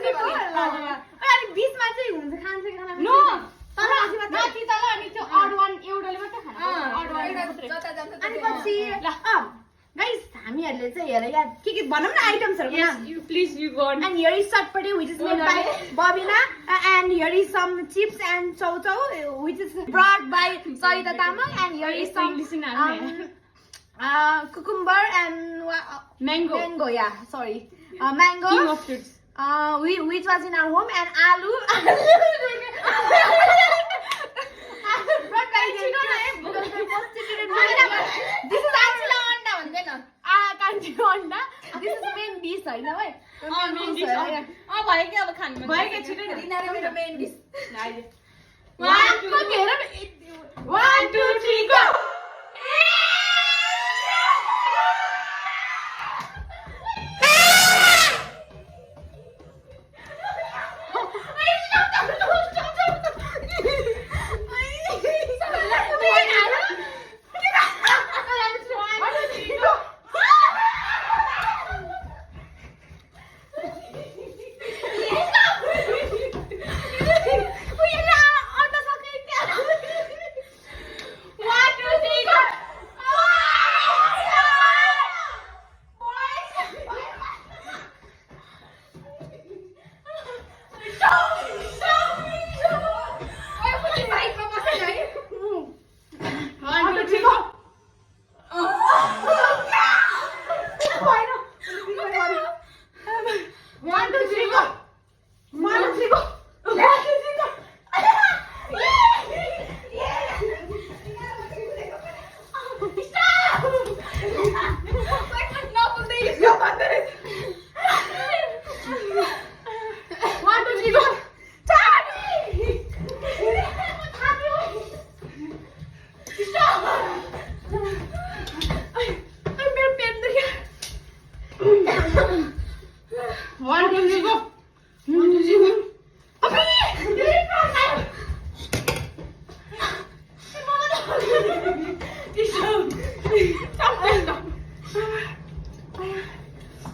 अनि बीचमा चाहिँ हुन्छ खान्छ कि खाना नो तल माथि तल अनि त्यो अड वान एउटाले मात्रै खानु अड वान जता जान्छ अनि पछि गाइस हामीहरूले चाहिँ हेर यहाँ के भनौँ न आइटम्सहरुको नाम you please you go on and here is satpati which is made by Bobina and here is some chips and chow chow which is brought by Sarita Tamang and here is some cucumber and mango yeah sorry mango king of fruits which was in our home and aloo brought by this is actually anda bhanदैन कान्छीको अन्डा this is main dish हैन है main dish भयो के अब खानु मन भयो के छिटै रिनाले मेरो मेन डिश 1 2 3 गो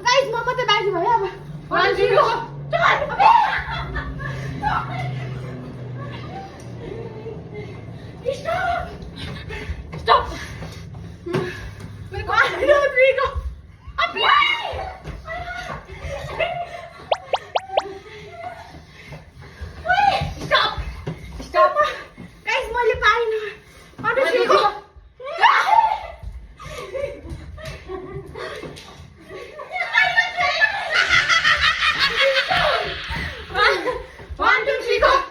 गाइस म मात्रै बाँकी भयो अब 1 2 go Stop! 1 2 3 go! Stop! Stop! Guys, मैले पाइन 1 2 3 go! 1 2 3 go!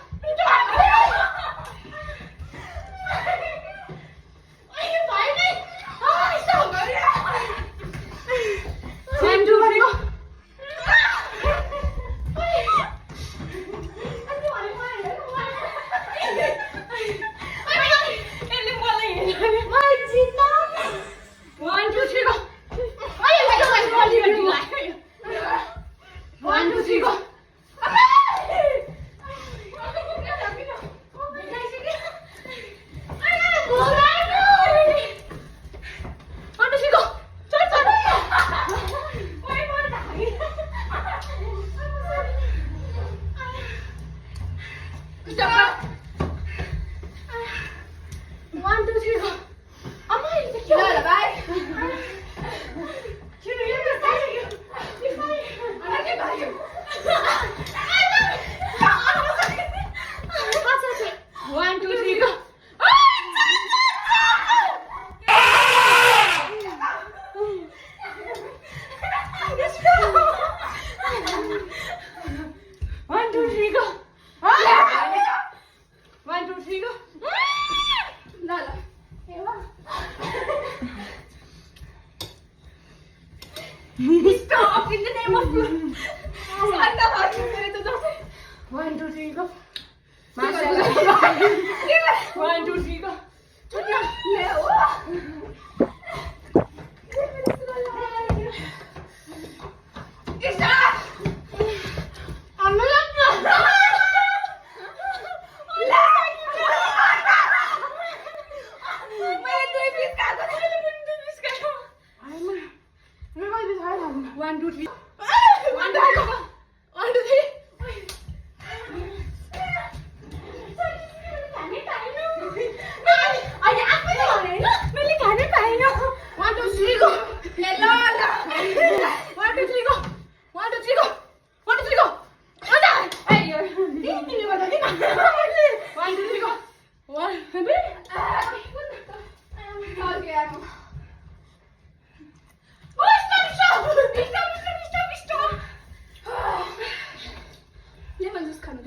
Stop in the name of God. 1 2 3 go. 1 2 3 go.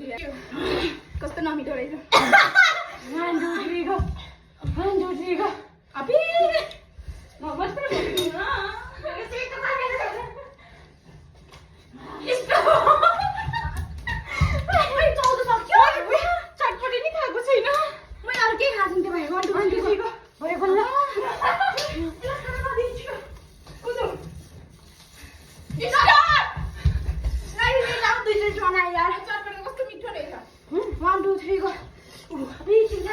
कस्तो नमिठो रहेछ 1 2 3 go 1 2 3 go अबे म मात्र बोल्दिन चटपटी नि खाएको छैन मैले अरू केही खाएको थिएँ भाइ 1 2 3 go भयो बल्ल यार चटपटी कस्तो मिठो रहेछ 1 2 3 go अबे चिन्ता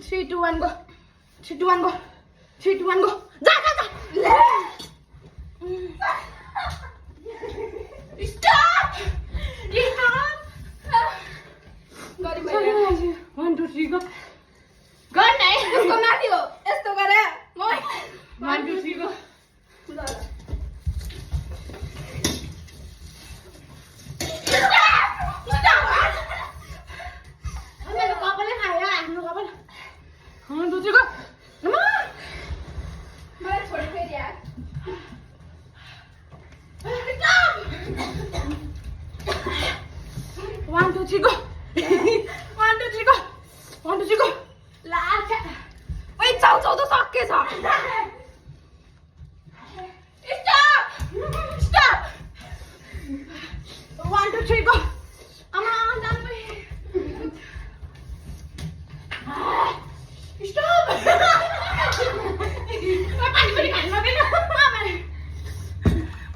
Three, two, one, go. 3 2 1 go. 3 2 1 go. जा Stop! गरी भयो 1 2 3 go गर्न है यसको माथि हो यस्तो गरे म 1 2 3 go मेरो कपालले खायो आफ्नो कपाल 1 2 3 go मैले छोडे फेरि यार Stop! 1 2 3 go 1 2 3 go 1 2 3 go ला ओइ चाउ चाउ त सकेछ Stop! Stop! 1 2 3 go आमा जानु Stop! पानी पनि खानु सकेन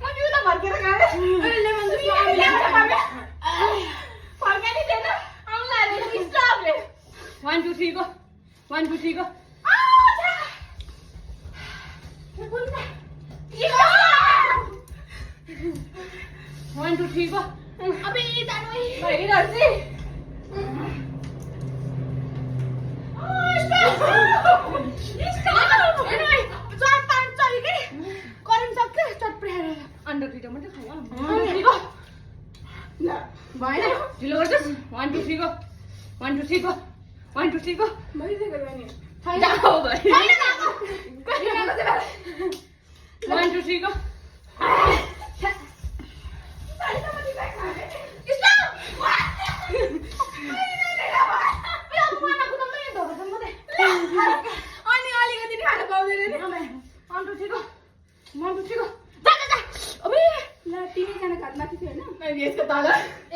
म यो त भर्केर खाए अहिले लेमन जुस ल्याएर पामे फर्कै नि दिएन आउला रे स्टप रे 1 2 3 go 1 2 3 go 1 2 3 go अबे जानु है भइरहन्छ अन्डर पिठो मात्रै खाऊ भएन ढिलो गर्छस् 1 2 3 go 1 2 3 go 1 2 3 go भइसक्यो नि जाऊ भाइ छैन 1 2 3 go अनि अलिकति खानु पाउँदैन 1 2 3 go 1 2 3 go जा जा जा अबे ल तिनैजना घाट माथि थियो हैन मैले यसको तल ए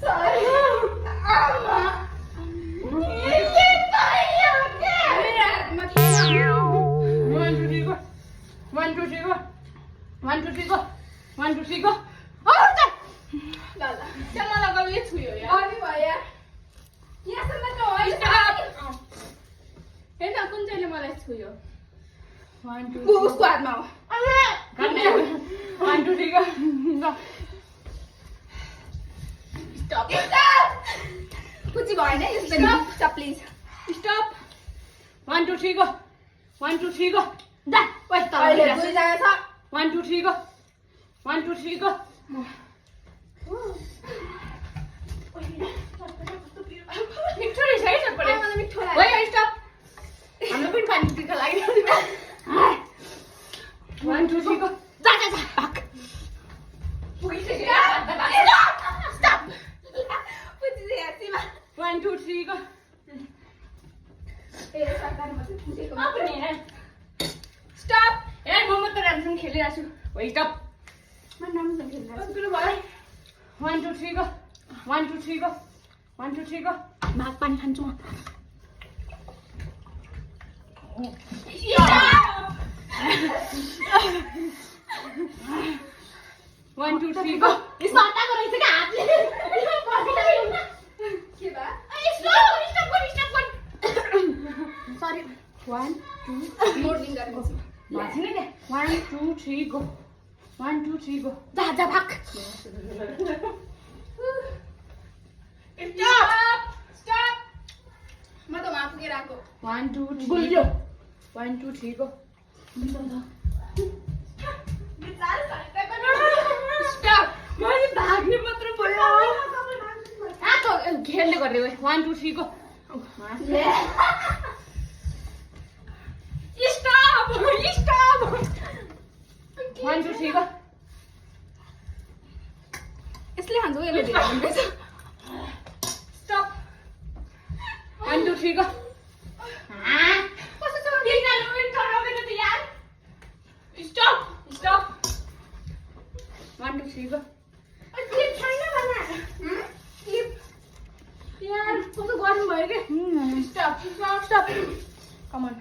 सरी आमा 1 2 3 go 1 2 3 go 1 2 3 go ल त्यो मलाई गले छुयो यार अनि भयो यहाँसम्म त हो हैन कुन चाहिँले मलाई छुयो 1 2 उसको हातमा हो 1 2 3 go स्टप कुची भएन यस्तो stop please stop 1 2 3 go 1 2 3 go जा ओइ त अहिले दुईजना छ 1 2 3 go 1 2 3 go मिठो रहेछ है चटपटे मलाई मिठो लाग्यो ओइ स्टप हाम्रो पनि पानी पिउन लाग्यो 1 2 3 go जा जा जा भाग पुगिसक्यो स्टप पुची हेर्छिमा 1 2 3 go ए सरकारले मात्रै पुजेको पनि स्टप ए म त राम्रोसँग खेलिरहेको छु ओइ स्टप म नामसँग खेल्न सुरु भयो 1 2 3 go 1 2 3 go 1 2 3 go भाग पानी खान्छु म 1 2 3 go सताको रहेछ क्या हातले के भयो सरी 1 2 मोर्निङ गर्नु भाँचिन क्या 1 2 3 go 1 2 3 go. जा जा भाग Stop. म त वहाँ पुगेर आएको 1 2 3 बोल्यो 1 2 3 go. Stop. मैले भाग्ने मात्र भयो खेल्ने गर्ने 1 2 3 go. Stop. 1 2 3 go. यसले हान्छ यसले धेरै हुन्छ Stop. 1 2 3 go. कस्तो छ यार Stop. 1 2 3 go. क्लिप छैन भन क्लिप यार कस्तो गर्नु भयो के Stop. कम अन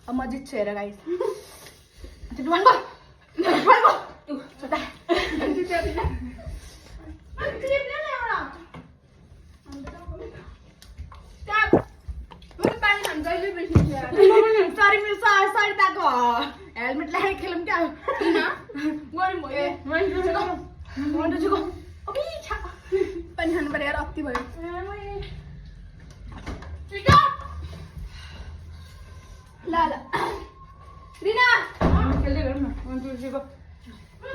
अब म जित्छु हेर गाइस त्यो वन गो छोटा क्लिप ले न एउटा स्टप म त पानी खान जहिले बिर्सिन्छ सरी मेरो सरिताको हेलमेट लगाएर खेलौँ क्या किन गरौँ भयो 1 2 3 go. मन्टुजीको अबि छा पानी खानु पर्यो यार अति भयो ल ल रिना खेल्दै गरौँ न 1 2 3 go.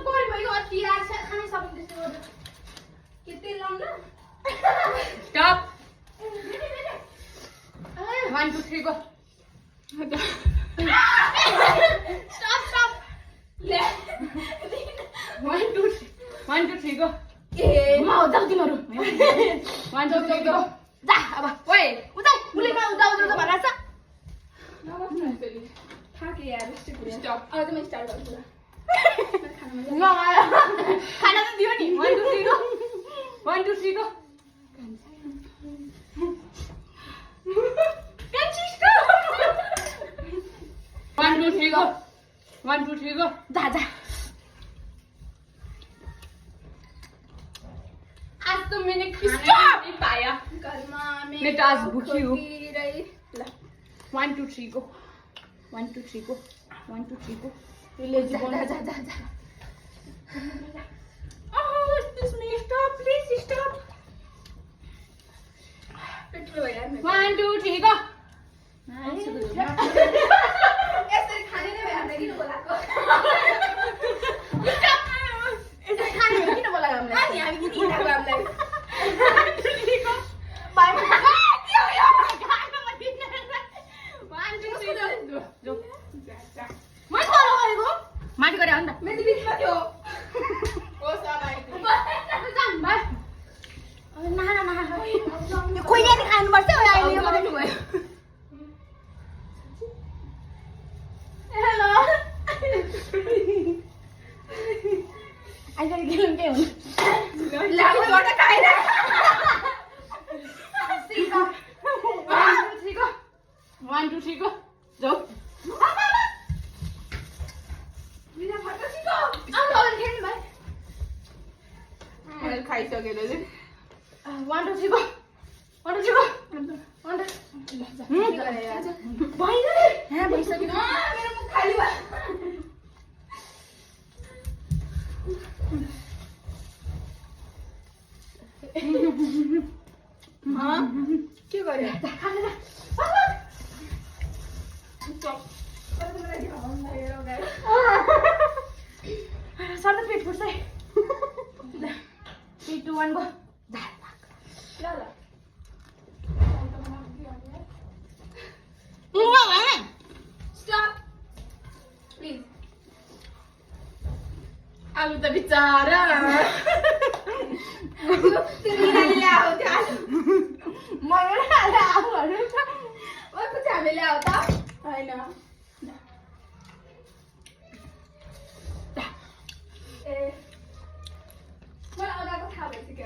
गरौँ भयो अति यार खानै सक्नु त्यस्तो गर्दा के तेल लाउन Stop. 1 2 3 go. स्टप ले 1 2 3 go. ए म जाऊ तिमीहरू 1 2 3 go. जा अब ओइ उता उलेमा उता उता भनिरहेछ थाके यार यस्तो कुरा Stop. अब त म स्टार्ट गर्छु ल खाना त दियो नि 1 2 3 go. 1 2 3 go. कान्छी स्टप 1 2 3 go. 1 2 3 go. जा जा आज तो मैंने खाना Stop. नहीं पाया. घरमा मैं तो आज भूखी हूँ. ल 1 2 3 go. 1 2 3 go. 1 2 3 go. जा जा जा जा Oh, excuse me. Stop, please stop. Petrol भइरहेको मेरो 1 2 3 go. यसरी खाने नै भएर किन बोलाएको यसरी खाने भएर किन बोलाएको हामीलाई हामी किन हिँडेको हामीलाई बाइ के हो यो खानु मदिन 1 2 3 go. जो. मैले फलो गरेको माथि गरे हो नि त. मेरो बिचमा थियो ओ सबै जान भाइ नहा नहा यो खोइले खानुपर्छ अहिले यो मात्रै भयो हेलो आइसक्यो खेलौँ के हुन्छ लाग्यो एउटा खाएर 1 2 3 go. जो. बिना फर्क छिटो आउनु अगाडि खेल्नु भाइ मैले खाइसकेर चाहिँ 1 2 3 go 1 2 3 go 1 2 भइगयो नि यहाँ भइसक्यो मेरो मुख खाली भयो के गर्यो सर्दै पेट फुट्छ है 3 2 1 गो ल ल स्टप प्लिज आलु त बिचारा तिमीले ल्याऊ त मैले ल्याऊ भने त ओ कुछ हामीले ल्याऊ त हैन ए मलाई अगाको थाहा भइसक्यो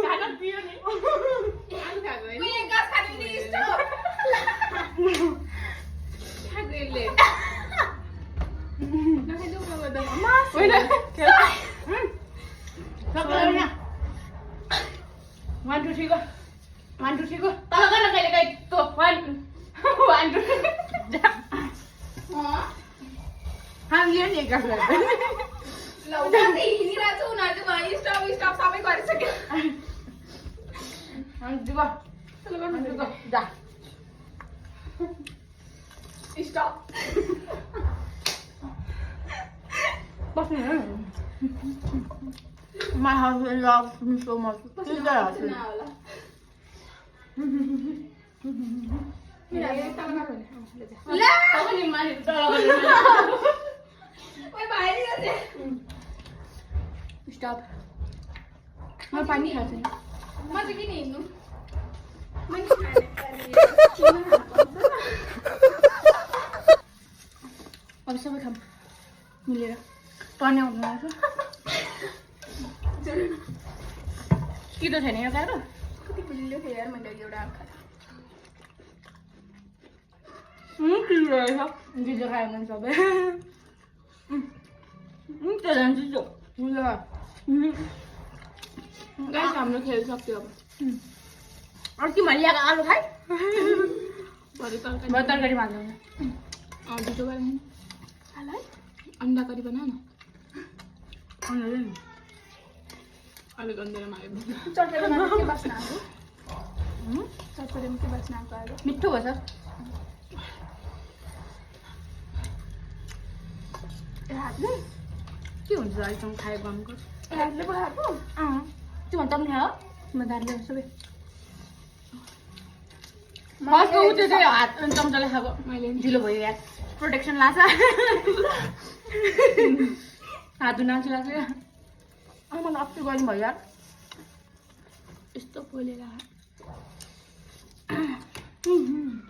खाना पियो नि आलु खाएको होइन उयो गास खानु नि स्टप खाएको यसले नखाइदेऊ न त मास होइन खेल सक्दैन यहाँ 1 2 3 go. 1 2 3 go. तल गर्न कहिले काहीँ तो 1 2 हामी यो नि गास ल अन्तिको जा स्टप बस्नु न My husband loves me so much. He's the husband. Stop म पानी खान्छु म चाहिँ किन हिँड्नु अब सबै खाऊँ मिलेर टर्ने आउनु कि त छैन यो खाएर कति बिल्लो थियो यार मैले एउटा आँखा किलो रहेछ जिजो खायो भने सबै त्यो झन् जिजो गाइस हाम्रो खेल सक्यो अब अर्की मैले ल्याएको आलु खाइ भरे तरकारी भाज्नु भिडियो गरेर खालाई अन्डा करी बना न अहिले गन्धेरमा आयो चटपटेमा के बास्ना आएको चटपटेमा के बास्ना आएको अहिले मिठो भएछ हातले के हुन्छ अहिलेसम्म खायो गमको हातले पकाएको त्यो भन्दा पनि खायो म दार्ले सबै फर्स्टको उ त्यो चाहिँ हात चम्चाले खाएको मैले ढिलो भयो यार प्रोटेक्सन लाग्छ हात नाच्छ लाग्छ मलाई अप्पी गर्नु भयो यार यस्तो पोलेर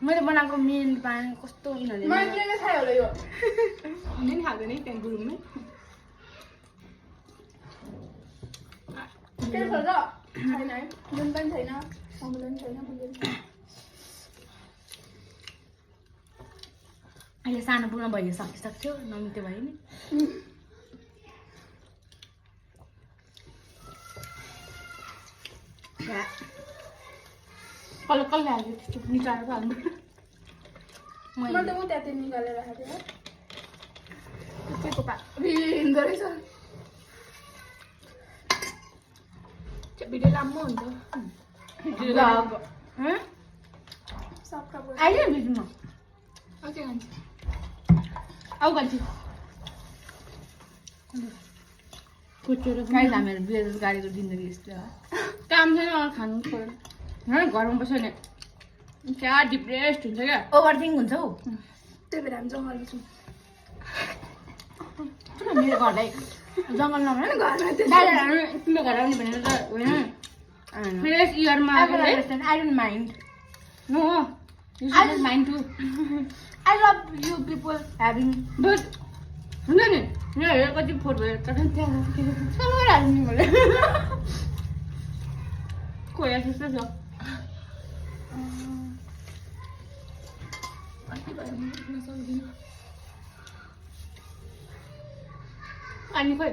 मैले बनाएको मेन पानी कस्तो उनीहरूले मैले खायो होला यो नि खाँदैन है त्यहाँ गुरुङमै के छ र छैन है जुन पनि छैन अम्बुलेन छैन बुझेन अहिले सानो पुग्न भयो सकिसक्थ्यो नमितो भयो नि कल कसले हाल्यो त्यस्तो निकालेर हाल्नु मैले त उ त्यहाँ निकालेर राखेको के को पा हिँड्दो रहेछ भिडियो राम्रो हुन्छ अहिले बिचमा ओके खान्छ आऊ गान्छी गाई हामीहरू बिहेर गाडीको जिन्दगी यस्तो काम छैन खानु पर्यो घरमा बस्यो भने क्या डिप्रेस्ड हुन्छ क्या ओभर थिङ्क हुन्छ हौ त्यही भएर हामी जङ्गलमा छौँ मेरो घरलाई जङ्गल नभए घरमा तिम्रो घर आउने भनेर त होइन फ्रेस इयरमा I don't mind no you should mind to I love you people having but हुन्छ नि यहाँ हेरेर कति फोट भयो तर त्यहाँ हाल्नु नि मैले खोया जस्तो छ अनि खोइ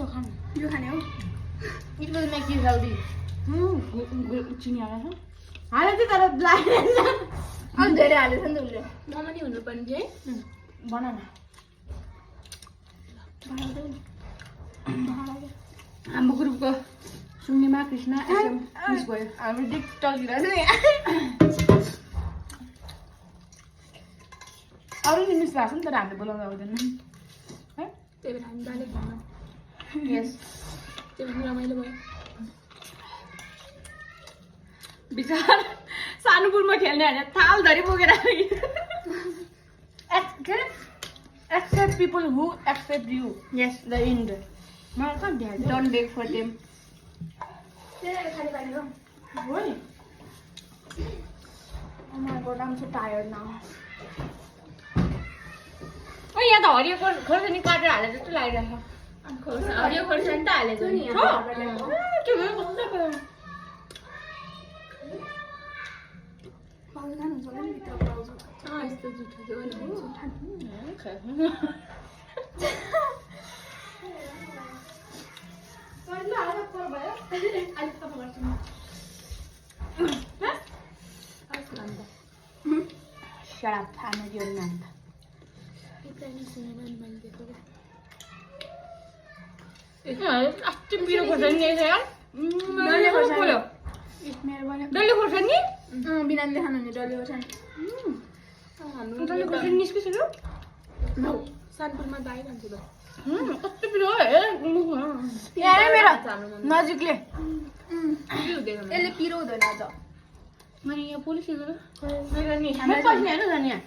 खानु यो खाने हो it will make you healthy चिनी हालेको छ हाले चाहिँ तर ब्ल्याक अझ धेरै हालेछ नि त उसले ममा नि हुनुपर्ने चाहिँ बना न हाम्रो ग्रुपको सुन्निमा कृष्ण एसएम मिस भयो हाम्रो डिजिटलतिर अरू नि मिस भएको छ नि तर हामीले बोलाउँदा आउँदैन है त्यही भएर हामी डाइरेक्ट भनौँ यस त्यो पनि रमाइलो भयो बिचार सानो पुलमा खेल्ने भने थालधरि बोकेर accept people who accept you. Yes, the end. मलाई कहाँ ध्यान don't beg for them. त्यही खाली पानी हो Why? Oh my god, I'm so tired now. यहाँ त हरियो खोर्सानी काटेर हालेर जस्तो लागिरहेको छ हरियो खोर्सानी त हालेको नि खानुहुन्छ होला नि भित्रको आउँछ यस्तो जुठो जो Shut up, I'm not your Nanda. अस्ति पिरो खोर्सानी दिएछ यार डल्ले खोर्सानी मेरो पनि डल्ले खोर्सानी बिनाले खानुहुने डल्ले खोर्सानी डल्ले खोर्सानी निस्किसक्यो सानपुरमा दाइ खान्छु त कस्तो पिरो हे यहाँ मेरो नजिकले यसले पिरो हुँदैन अझ मैले यहाँ पोलिस मेरो पसिना हेर्नु जाने यहाँ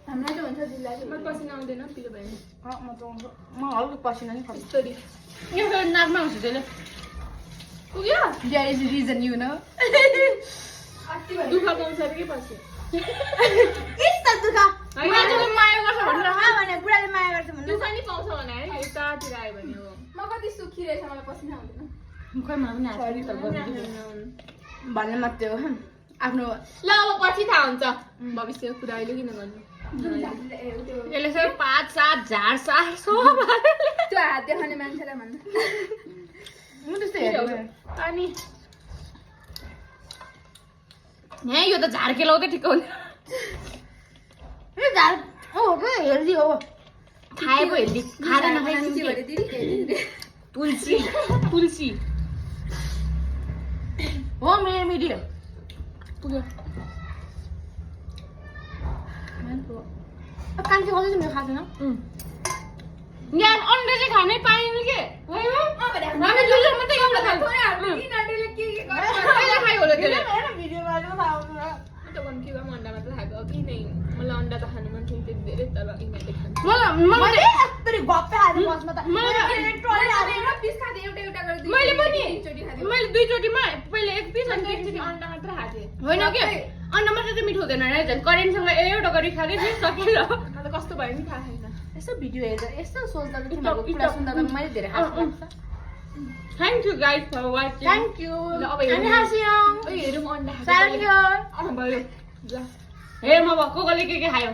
हामीलाई त हुन्छ जिल्लाको मलाई पसिना आउँदैन पिरो भयो म हल्का पसिना नि खान्छु सरी यो नाकमा हुन्छ त्यसले पुग्यो There is a reason, you know. दुःख पाउँछ अरे के पछि यस्तो दुःख मान्छेले माया गर्छ भनेर भने बुढाले माया गर्छ भन्नु दुःख नि पाउँछ भने है यतातिर आयो भने हो म कति सुखी रहेछ मलाई पसिना आउँदैन मुखैमा पनि भन्ने मात्रै हो आफ्नो ल अब पछि थाहा हुन्छ भविष्यको कुरा अहिले किन गर्नु यसले चाहिँ 5-7 झार सार सब त्यो हात देखाउने मान्छेलाई भन्नु म त्यस्तो हेर्नु अनि यहाँ यो त झार केलाउँदै ठिक हुन्छ यो झार हो के हेल्दी हो खाए पो हेल्दी खाएर नखाइ तुलसी तुलसी हो मेरो मिडियो पुग्यो कान्छी खाँदैछ मेरो खाँदैन यहाँ अन्डा चाहिँ खानै पाएन के हामी दुईजना मात्रै खान्छ पहिला खायो होला त्यसले भिडियोमा थाहा हुनु त भन्नु के भयो अन्डा मात्र खाएको कि नै मलाई अन्डा त खानु मन थियो धेरै तर यिनीहरूले खान्छ मैले यस्तरी गप्पै हाल्नु बस्न त मैले पनि मैले दुईचोटिमा पहिला एक पिस अनि एकचोटि अन्डा मात्र खाएको थिएँ होइन के अन्डा मात्रै चाहिँ मिठो हुँदैन रहेछ करेन्टसँग एउटा गरी खाँदै थिएँ सकिन्छ मलाई कस्तो भयो नि थाहा छैन यस्तो भिडियो हेर्दा यस्तो सोच्दा त तिमीहरूको कुरा सुन्दा त मैले धेरै हाँस्नु लाग्छ thank you guys for watching thank you ल अब annyeonghaseyo हेरौँ अन्डा साल्यो भयो ल हे म भएको कसले के खायो